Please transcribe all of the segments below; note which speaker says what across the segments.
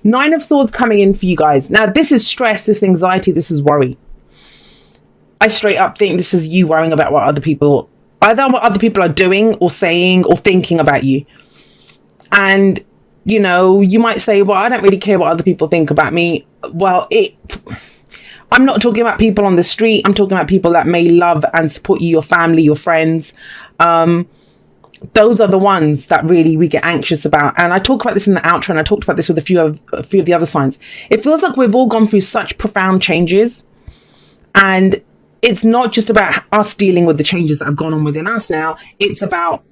Speaker 1: Nine of Swords coming in for you guys. Now, this is stress, this is anxiety, this is worry. I straight up think this is you worrying about what other people, either what other people are doing or saying or thinking about you. And, you know, you might say, well, I don't really care what other people think about me. Well, I'm not talking about people on the street. I'm talking about people that may love and support you, your family, your friends. Those are the ones that really we get anxious about. And I talk about this in the outro, and I talked about this with a few of the other signs. It feels like we've all gone through such profound changes, and it's not just about us dealing with the changes that have gone on within us now. It's about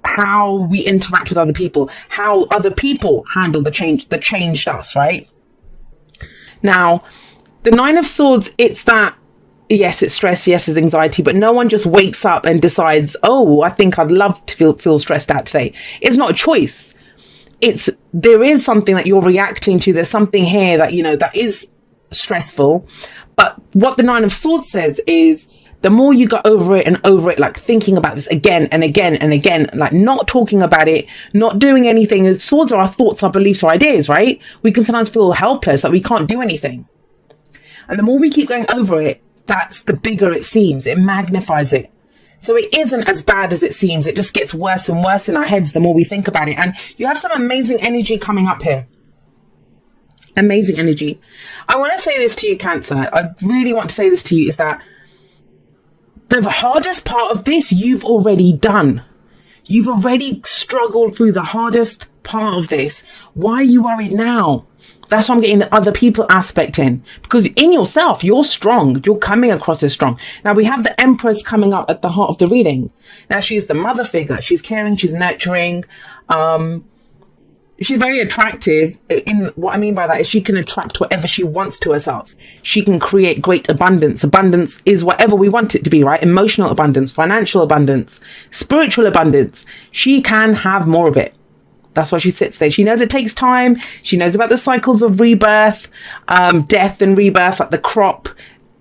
Speaker 1: how we interact with other people, how other people handle the change that changed us, right? Now, the Nine of Swords, it's that, yes, it's stress, yes, it's anxiety, but no one just wakes up and decides, oh, I think I'd love to feel stressed out today. It's not a choice. There is something that you're reacting to. There's something here that, you know, that is stressful. But what the Nine of Swords says is, the more you go over it and over it, like thinking about this again and again and again, like not talking about it, not doing anything. Swords are our thoughts, our beliefs, our ideas, right? We can sometimes feel helpless, that we can't do anything. And the more we keep going over it, that's the bigger it seems. It magnifies it. So it isn't as bad as it seems. It just gets worse and worse in our heads the more we think about it. And you have some amazing energy coming up here. Amazing energy. I want to say this to you, Cancer. I really want to say this to you, is that the hardest part of this, you've already done. You've already struggled through the hardest part of this. Why are you worried now? That's why I'm getting the other people aspect in. Because in yourself, you're strong. You're coming across as strong. Now, we have the Empress coming up at the heart of the reading. Now, she's the mother figure. She's caring. She's nurturing. She's very attractive. In what I mean by that is she can attract whatever she wants to herself. She can create great abundance. Abundance is whatever we want it to be, right? Emotional abundance, financial abundance, spiritual abundance. She can have more of it. That's why she sits there. She knows it takes time. She knows about the cycles of rebirth, death and rebirth, like the crop.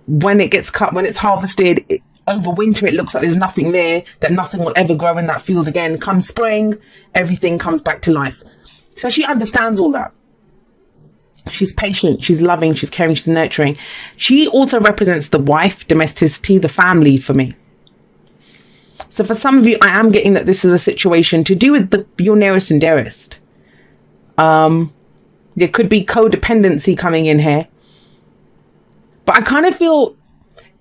Speaker 1: When it gets cut, when it's harvested, over winter, it looks like there's nothing there, that nothing will ever grow in that field again. Come spring, everything comes back to life. So she understands all that. She's patient, she's loving, she's caring, she's nurturing. She also represents the wife, domesticity, the family for me. So for some of you, I am getting that this is a situation to do with your nearest and dearest. There could be codependency coming in here. But I kind of feel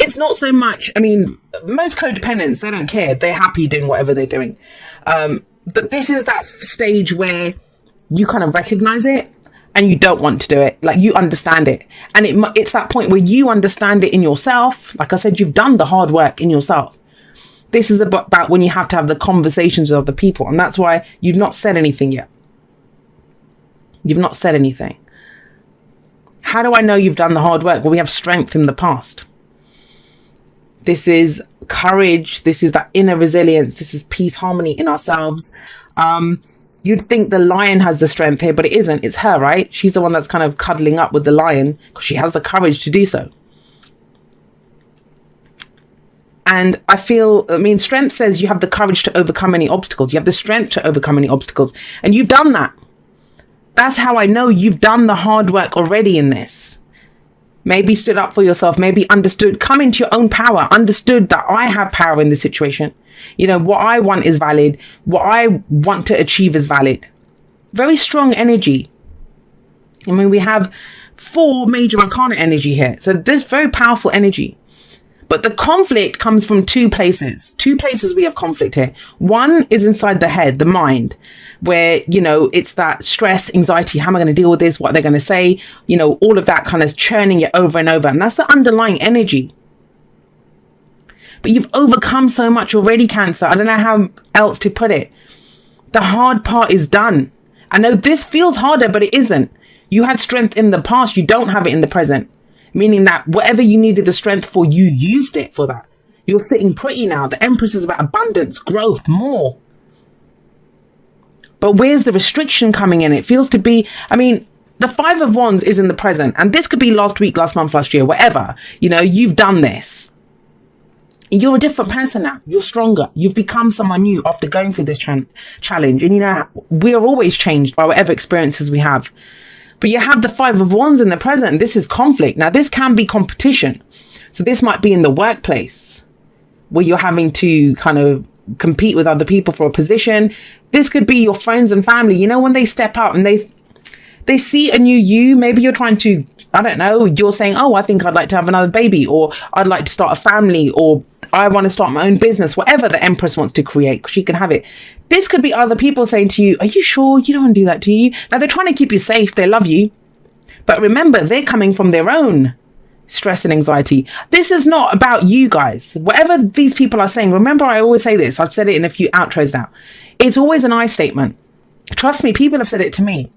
Speaker 1: it's not so much, I mean, most codependents, they don't care. They're happy doing whatever they're doing. But this is that stage where you kind of recognize it and you don't want to do it. Like, you understand it. And it's that point where you understand it in yourself. Like I said, you've done the hard work in yourself. This is about when you have to have the conversations with other people. And that's why you've not said anything yet. You've not said anything. How do I know you've done the hard work? Well, we have strength in the past. This is courage. This is that inner resilience. This is peace, harmony in ourselves. You'd think the lion has the strength here, but it isn't. It's her, right? She's the one that's kind of cuddling up with the lion because she has the courage to do so. And I mean, strength says you have the courage to overcome any obstacles. You have the strength to overcome any obstacles. And you've done that. That's how I know you've done the hard work already in this. Maybe stood up for yourself, maybe understood, come into your own power, understood that I have power in this situation. You know, what I want is valid. What I want to achieve is valid. Very strong energy. I mean, we have 4 major arcana energy here. So there's very powerful energy. But the conflict comes from 2 places. 2 places we have conflict here. One is inside the head, the mind, where, you know, it's that stress, anxiety. How am I going to deal with this? What are they going to say? You know, all of that kind of churning it over and over. And that's the underlying energy. But you've overcome so much already, Cancer. I don't know how else to put it. The hard part is done. I know this feels harder, but it isn't. You had strength in the past. You don't have it in the present. Meaning that whatever you needed the strength for, you used it for that. You're sitting pretty now. The Empress is about abundance, growth, more. But where's the restriction coming in? It feels to be, I mean, the 5 of Wands is in the present. And this could be last week, last month, last year, whatever. You know, you've done this. You're a different person now. You're stronger. You've become someone new after going through this challenge. And, you know, we are always changed by whatever experiences we have. But you have the Five of Wands in the present. This is conflict. Now, this can be competition. So this might be in the workplace where you're having to kind of compete with other people for a position. This could be your friends and family. You know, when they step out and they see a new you, maybe you're trying to, I don't know, you're saying, oh, I think I'd like to have another baby, or I'd like to start a family, or I want to start my own business, whatever the Empress wants to create, she can have it. This could be other people saying to you, are you sure you don't want to do that, do you? Now, they're trying to keep you safe. They love you. But remember, they're coming from their own stress and anxiety. This is not about you guys. Whatever these people are saying, remember, I always say this. I've said it in a few outros now. It's always an I statement. Trust me, people have said it to me.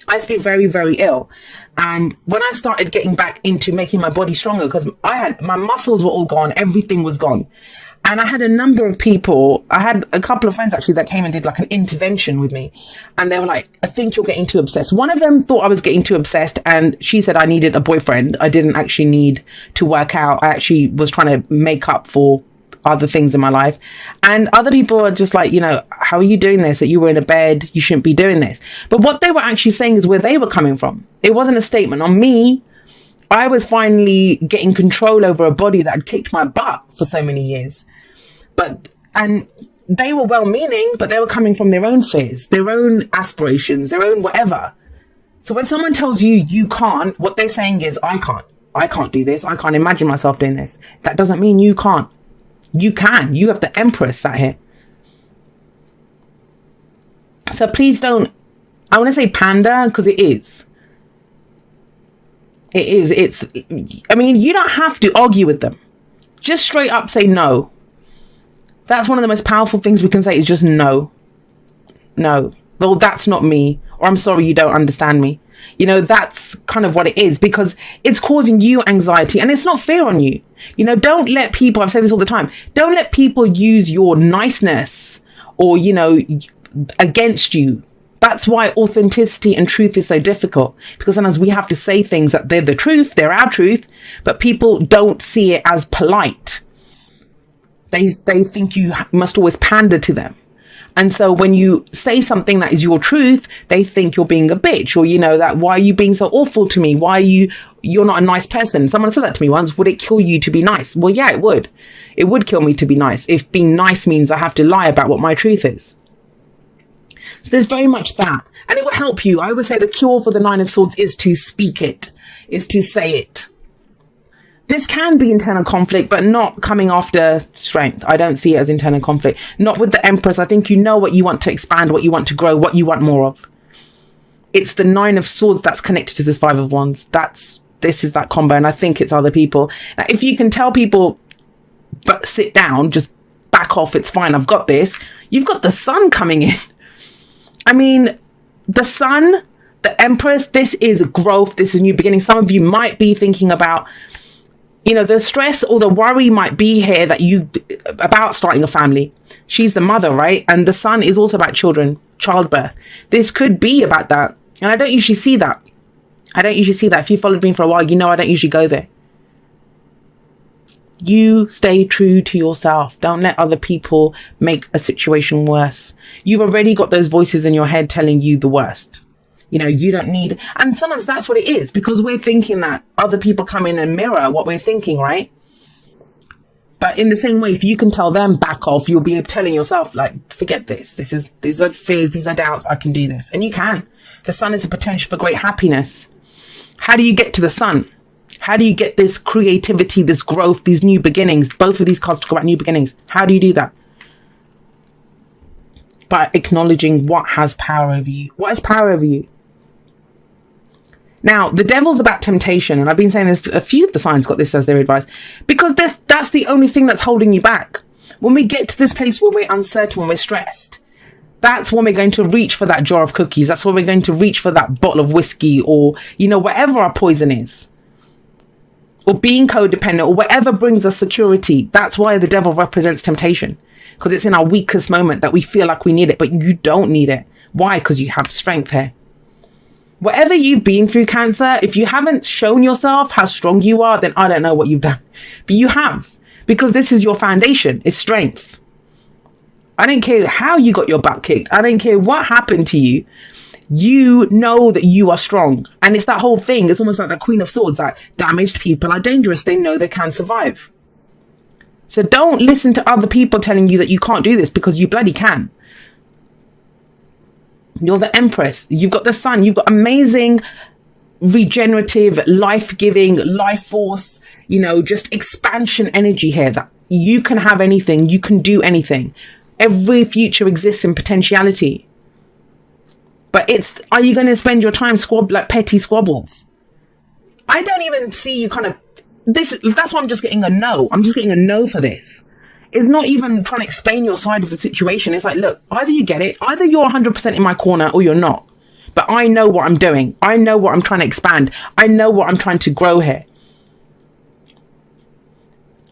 Speaker 1: I used to be very, very ill. And when I started getting back into making my body stronger, because my muscles were all gone, everything was gone. And I had a number of people, I had a couple of friends actually that came and did like an intervention with me. And they were like, I think you're getting too obsessed. One of them thought I was getting too obsessed, and she said I needed a boyfriend. I didn't actually need to work out. I actually was trying to make up for other things in my life. And other people are just like, you know, how are you doing this? That you were in a bed, you shouldn't be doing this. But what they were actually saying is where they were coming from. It wasn't a statement on me. I was finally getting control over a body that had kicked my butt for so many years. And they were well-meaning, but they were coming from their own fears, their own aspirations, their own whatever. So when someone tells you you can't, what they're saying is, I can't do this. I can't imagine myself doing this. That doesn't mean you can't. You can. You have the Empress sat here. So please don't, I want to say pander, because it is. It is. I mean, you don't have to argue with them. Just straight up say no. That's one of the most powerful things we can say is just no. No. Well, that's not me. Or I'm sorry, you don't understand me. You know, that's kind of what it is, because it's causing you anxiety and it's not fair on you. You know, don't let people, I've said this all the time, don't let people use your niceness or, you know, against you. That's why authenticity and truth is so difficult, because sometimes we have to say things that they're the truth, they're our truth, but people don't see it as polite. They think you must always pander to them. And so when you say something that is your truth, they think you're being a bitch, or, you know, that why are you being so awful to me? Why are you're not a nice person? Someone said that to me once. Would it kill you to be nice? Well, yeah, it would. It would kill me to be nice. If being nice means I have to lie about what my truth is. So there's very much that. And it will help you. I always say the cure for the Nine of Swords is to speak it, is to say it. This can be internal conflict, but not coming after strength. I don't see it as internal conflict. Not with the Empress. I think you know what you want to expand, what you want to grow, what you want more of. It's the Nine of Swords that's connected to this Five of Wands. This is that combo, and I think it's other people. Now, if you can tell people, but sit down, just back off, it's fine, I've got this. You've got the Sun coming in. I mean, the Sun, the Empress, this is growth. This is new beginning. Some of you might be thinking about, you know, the stress or the worry might be here that about starting a family. She's the mother, right? And the Sun is also about children, childbirth. This could be about that. And I don't usually see that. If you followed me for a while, you know I don't usually go there. You stay true to yourself. Don't let other people make a situation worse. You've already got those voices in your head telling you the worst. You know, you don't need, and sometimes that's what it is, because we're thinking that other people come in and mirror what we're thinking, right? But in the same way, if you can tell them back off, you'll be telling yourself, like, forget this. These are fears, these are doubts. I can do this. And you can. The Sun is a potential for great happiness. How do you get to the Sun? How do you get this creativity, this growth, these new beginnings? Both of these cards talk about new beginnings. How do you do that? By acknowledging what has power over you. What has power over you? Now, the Devil's about temptation. And I've been saying this, a few of the signs got this as their advice, because that's the only thing that's holding you back. When we get to this place where we're uncertain, when we're stressed, that's when we're going to reach for that jar of cookies. That's when we're going to reach for that bottle of whiskey, or, you know, whatever our poison is, or being codependent, or whatever brings us security. That's why the Devil represents temptation, because it's in our weakest moment that we feel like we need it, but you don't need it. Why? Because you have strength here. Whatever you've been through, Cancer, if you haven't shown yourself how strong you are, then I don't know what you've done. But you have, because this is your foundation. It's strength. I don't care how you got your butt kicked. I don't care what happened to you. You know that you are strong. And it's that whole thing. It's almost like the Queen of Swords, that damaged people are dangerous. They know they can survive. So don't listen to other people telling you that you can't do this, because you bloody can. You're the Empress. You've got the sun. You've got amazing, regenerative, life-giving, life force, just expansion energy here, that you can have anything. You can do anything. Every future exists in potentiality. But are you going to spend your time like petty squabbles? I don't even see you that's why I'm just getting a no. I'm just getting a no for this. It's not even trying to explain your side of the situation. It's like, look, either you get it, either you're 100% in my corner or you're not. But I know what I'm doing. I know what I'm trying to expand. I know what I'm trying to grow here.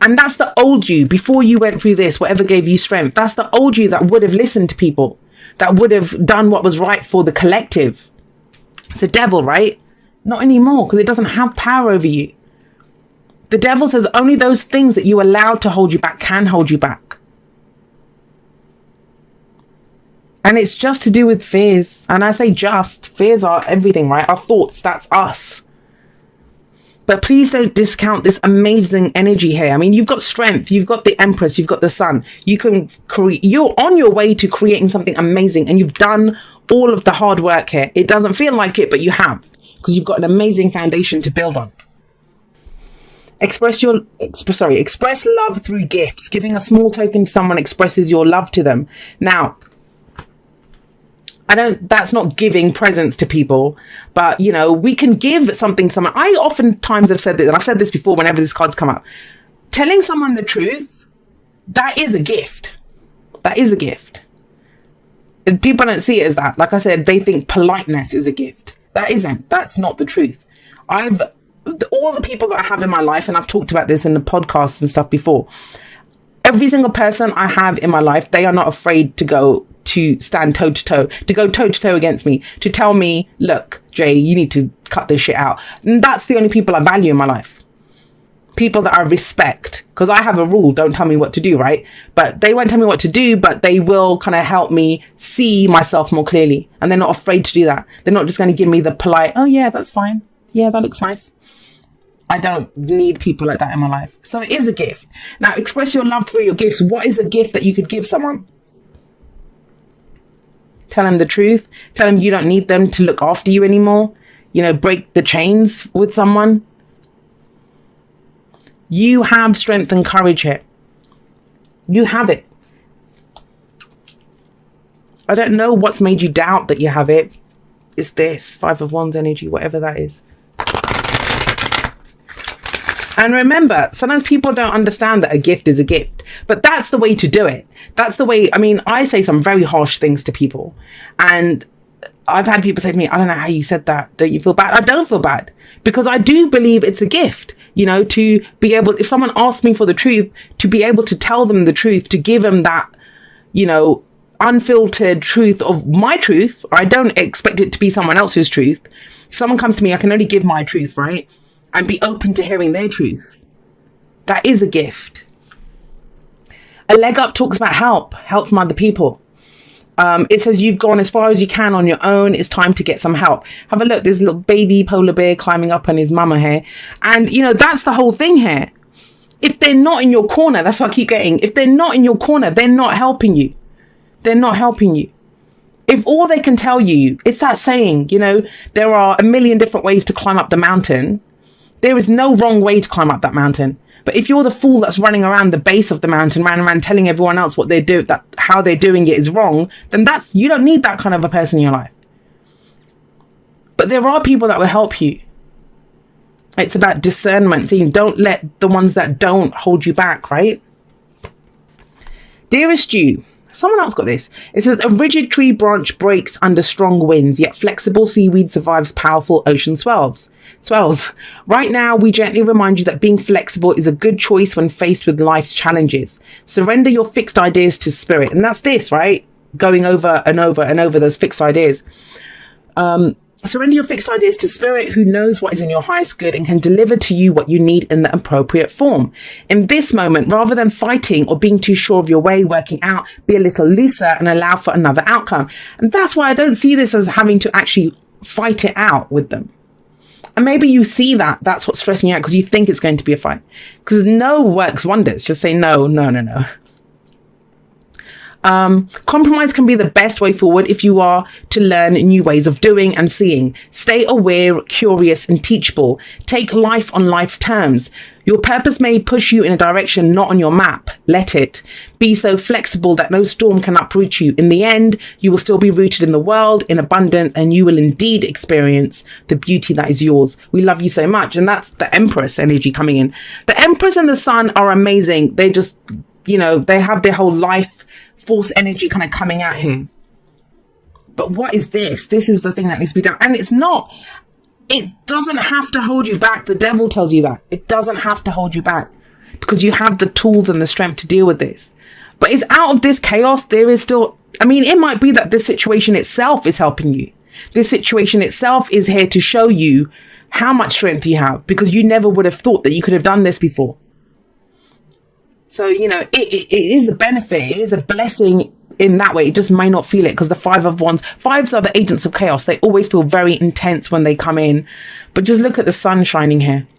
Speaker 1: And that's the old you, before you went through this, whatever gave you strength. That's the old you that would have listened to people, that would have done what was right for the collective. It's the devil, right? Not anymore, because it doesn't have power over you. The devil says only those things that you allowed to hold you back can hold you back. And it's just to do with fears. And I say just, fears are everything, right? Our thoughts, that's us. But please don't discount this amazing energy here. I mean, you've got strength, you've got the Empress, you've got the sun. You're on your way to creating something amazing, and you've done all of the hard work here. It doesn't feel like it, but you have, because you've got an amazing foundation to build on. Express love through gifts. Giving a small token to someone expresses your love to them. Now, that's not giving presents to people, but we can give something to someone. I oftentimes have said this, and I've said this before whenever these cards come up. Telling someone the truth, that is a gift. That is a gift. And people don't see it as that. Like I said, they think politeness is a gift. That isn't. That's not the truth. All the people that I have in my life, and I've talked about this in the podcasts and stuff before, every single person I have in my life, they are not afraid to stand toe to toe against me, to tell me, look, Jay, you need to cut this shit out. And that's the only people I value in my life. People that I respect, because I have a rule, don't tell me what to do, right? But they won't tell me what to do, but they will kind of help me see myself more clearly. And they're not afraid to do that. They're not just going to give me the polite, oh yeah, that's fine. Yeah, that looks nice. I don't need people like that in my life. So it is a gift. Now, express your love through your gifts. What is a gift that you could give someone? Tell them the truth. Tell them you don't need them to look after you anymore. Break the chains with someone. You have strength and courage here. You have it. I don't know what's made you doubt that you have it. It's this 5 of Wands energy, whatever that is. And remember, sometimes people don't understand that a gift is a gift, but that's the way to do it. That's the way. I mean, I say some very harsh things to people, and I've had people say to me, I don't know how you said that. Don't you feel bad? I don't feel bad, because I do believe it's a gift, to be able, if someone asks me for the truth, to be able to tell them the truth, to give them that, unfiltered truth of my truth. I don't expect it to be someone else's truth. If someone comes to me, I can only give my truth, right? And be open to hearing their truth. That is a gift. A leg up talks about help from other people. It says you've gone as far as you can on your own. It's time to get some help. Have a look. There's a little baby polar bear climbing up on his mama here. And, that's the whole thing here. If they're not in your corner, that's what I keep getting. If they're not in your corner, they're not helping you. They're not helping you. If all they can tell you, it's that saying, there are a million different ways to climb up the mountain. There is no wrong way to climb up that mountain. But if you're the fool that's running around the base of the mountain, running around telling everyone else what they do, that how they're doing it is wrong, then you don't need that kind of a person in your life. But there are people that will help you. It's about discernment. See, don't let the ones that don't hold you back, right? Dearest you, someone else got this. It says, a rigid tree branch breaks under strong winds, yet flexible seaweed survives powerful ocean swells. Right now, we gently remind you that being flexible is a good choice when faced with life's challenges. Surrender your fixed ideas to spirit. And that's this, right? Going over and over and over those fixed ideas. Surrender your fixed ideas to spirit, who knows what is in your highest good and can deliver to you what you need in the appropriate form. In this moment, rather than fighting or being too sure of your way working out, be a little looser and allow for another outcome. And that's why I don't see this as having to actually fight it out with them. And maybe you see that's what's stressing you out, because you think it's going to be a fight. Because no works wonders. Just say no, no, no, no. Compromise can be the best way forward if you are to learn new ways of doing and seeing. Stay aware, curious, and teachable. Take life on life's terms. Your purpose may push you in a direction not on your map. Let it. Be so flexible that no storm can uproot you. In the end, you will still be rooted in the world, in abundance, and you will indeed experience the beauty that is yours. We love you so much. And that's the Empress energy coming in. The Empress and the Sun are amazing. They just, they have their whole life force energy kind of coming out here. But what is this? This is the thing that needs to be done. And it doesn't have to hold you back. The devil tells you that. It doesn't have to hold you back, because you have the tools and the strength to deal with this. But it's out of this chaos. There is still, it might be that this situation itself is helping you. This situation itself is here to show you how much strength you have, because you never would have thought that you could have done this before. So, it is a benefit. It is a blessing in that way. It just may not feel it, because the Five of Wands, fives are the agents of chaos. They always feel very intense when they come in. But just look at the sun shining here.